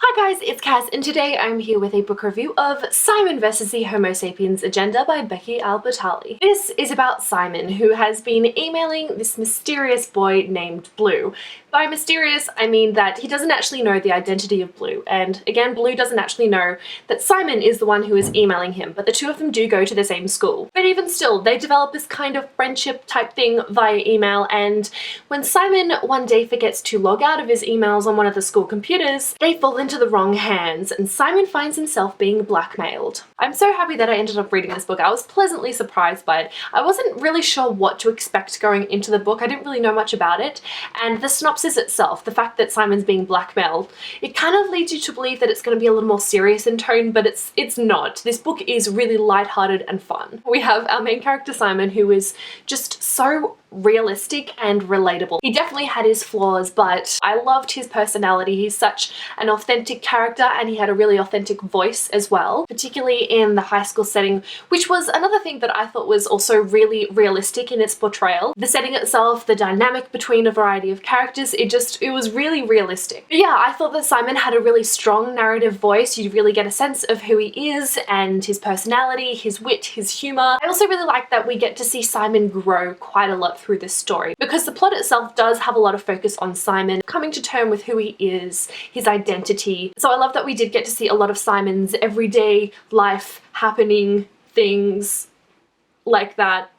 Hi guys, it's Kaz, and today I'm here with a book review of Simon vs. the Homo Sapiens Agenda by Becky Albertalli. This is about Simon, who has been emailing this mysterious boy named Blue. By mysterious, I mean that he doesn't actually know the identity of Blue, and again, Blue doesn't actually know that Simon is the one who is emailing him, but the two of them do go to the same school. But even still, they develop this kind of friendship type thing via email, and when Simon one day forgets to log out of his emails on one of the school computers, they fall into the wrong hands, and Simon finds himself being blackmailed. I'm so happy that I ended up reading this book. I was pleasantly surprised by it. I wasn't really sure what to expect going into the book. I didn't really know much about it, and the synopsis itself, the fact that Simon's being blackmailed, it kind of leads you to believe that it's going to be a little more serious in tone, but it's not. This book is really lighthearted and fun. We have our main character Simon, who is just so realistic and relatable. He definitely had his flaws, but I loved his personality. He's such an authentic character, and he had a really authentic voice as well, particularly in the high school setting, which was another thing that I thought was also really realistic in its portrayal. The setting itself, the dynamic between a variety of characters, it was really realistic. But yeah, I thought that Simon had a really strong narrative voice. You really get a sense of who he is and his personality, his wit, his humor. I also really like that we get to see Simon grow quite a lot through this story, because the plot itself does have a lot of focus on Simon coming to terms with who he is, his identity. So I love that we did get to see a lot of Simon's everyday life happening, things like that.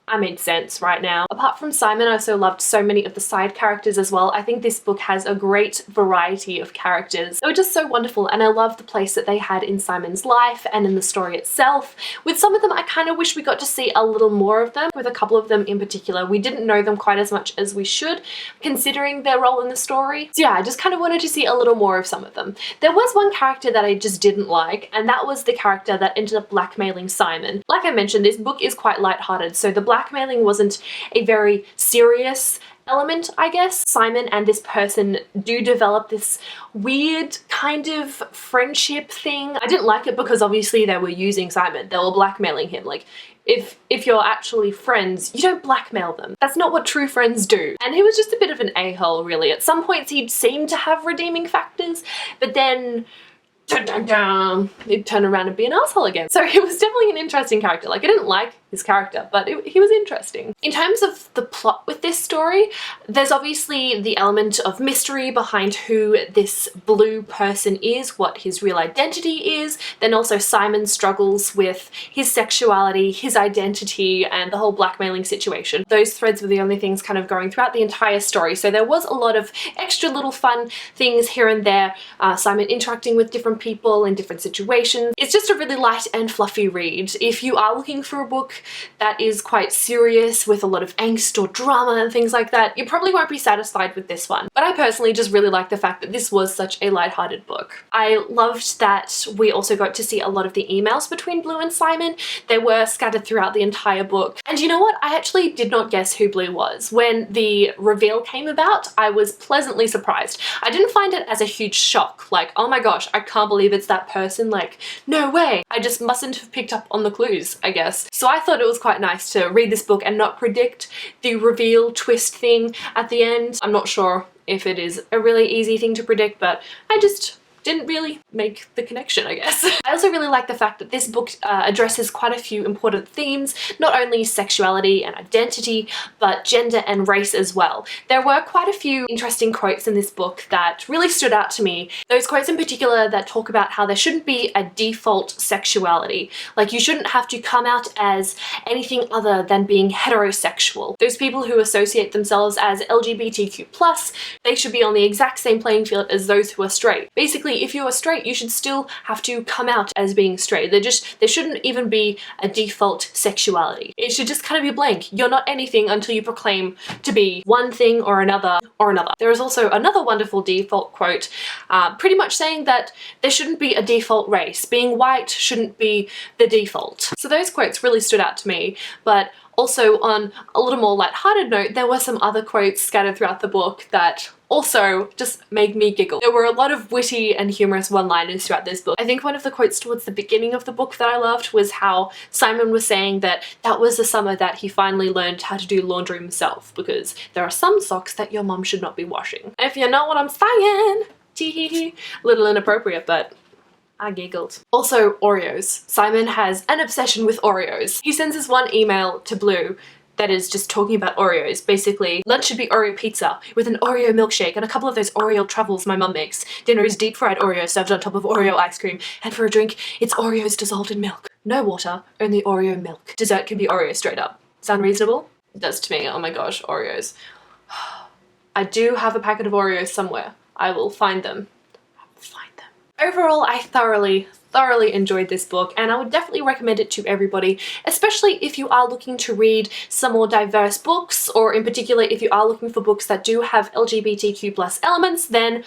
I made sense right now. Apart from Simon, I also loved so many of the side characters as well. I think this book has a great variety of characters. They were just so wonderful, and I love the place that they had in Simon's life and in the story itself. With some of them, I kind of wish we got to see a little more of them. With a couple of them in particular, we didn't know them quite as much as we should, considering their role in the story. So yeah, I just kind of wanted to see a little more of some of them. There was one character that I just didn't like, and that was the character that ended up blackmailing Simon. Like I mentioned, this book is quite lighthearted, so the blackmailing wasn't a very serious element, I guess. Simon and this person do develop this weird kind of friendship thing. I didn't like it because obviously they were using Simon. They were blackmailing him. Like, if you're actually friends, you don't blackmail them. That's not what true friends do. And he was just a bit of an a-hole, really. At some points he seemed to have redeeming factors, but then he'd turn around and be an asshole again. So he was definitely an interesting character. Like, I didn't like his character, but he was interesting. In terms of the plot with this story, there's obviously the element of mystery behind who this Blue person is, what his real identity is. Then also Simon struggles with his sexuality, his identity, and the whole blackmailing situation. Those threads were the only things kind of going throughout the entire story. So there was a lot of extra little fun things here and there. Simon interacting with different people in different situations. It's just a really light and fluffy read. If you are looking for a book that is quite serious with a lot of angst or drama and things like that, you probably won't be satisfied with this one. But I personally just really like the fact that this was such a lighthearted book. I loved that we also got to see a lot of the emails between Blue and Simon. They were scattered throughout the entire book. And you know what? I actually did not guess who Blue was. When the reveal came about, I was pleasantly surprised. I didn't find it as a huge shock, like, oh my gosh, I can't believe it's that person, like, no way. I just mustn't have picked up on the clues, I guess. So I thought it was quite nice to read this book and not predict the reveal twist thing at the end. I'm not sure if it is a really easy thing to predict, but I just didn't really make the connection, I guess. I also really like the fact that this book addresses quite a few important themes, not only sexuality and identity, but gender and race as well. There were quite a few interesting quotes in this book that really stood out to me. Those quotes in particular that talk about how there shouldn't be a default sexuality. Like, you shouldn't have to come out as anything other than being heterosexual. Those people who associate themselves as LGBTQ+, they should be on the exact same playing field as those who are straight. Basically, if you are straight, you should still have to come out as being straight. There shouldn't even be a default sexuality. It should just kind of be blank. You're not anything until you proclaim to be one thing or another or another. There is also another wonderful default quote, pretty much saying that there shouldn't be a default race. Being white shouldn't be the default. So those quotes really stood out to me, but also on a little more lighthearted note, there were some other quotes scattered throughout the book that also just made me giggle. There were a lot of witty and humorous one-liners throughout this book. I think one of the quotes towards the beginning of the book that I loved was how Simon was saying that that was the summer that he finally learned how to do laundry himself, because there are some socks that your mum should not be washing. If you know what I'm saying. Tee-hee-hee. A little inappropriate, but I giggled. Also, Oreos. Simon has an obsession with Oreos. He sends us one email to Blue that is just talking about Oreos. Basically, lunch should be Oreo pizza with an Oreo milkshake and a couple of those Oreo truffles my mum makes. Dinner is deep fried Oreo served on top of Oreo ice cream. And for a drink, it's Oreos dissolved in milk. No water, only Oreo milk. Dessert can be Oreo straight up. Sound reasonable? It does to me. Oh my gosh, Oreos. I do have a packet of Oreos somewhere. I will find them. Overall, I thoroughly enjoyed this book, and I would definitely recommend it to everybody, especially if you are looking to read some more diverse books, or in particular if you are looking for books that do have LGBTQ+ elements, then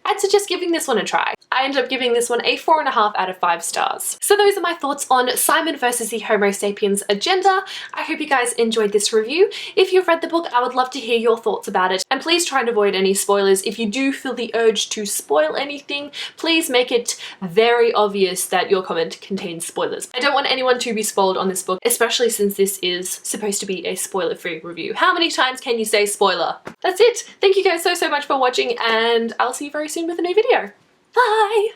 I'd suggest giving this one a try. I ended up giving this one a 4.5 out of 5 stars. So those are my thoughts on Simon versus the Homo Sapiens Agenda. I hope you guys enjoyed this review. If you've read the book, I would love to hear your thoughts about it. And please try and avoid any spoilers. If you do feel the urge to spoil anything, please make it very obvious that your comment contains spoilers. I don't want anyone to be spoiled on this book, especially since this is supposed to be a spoiler-free review. How many times can you say spoiler? That's it. Thank you guys so much for watching, and I'll see you very soon with a new video. Bye!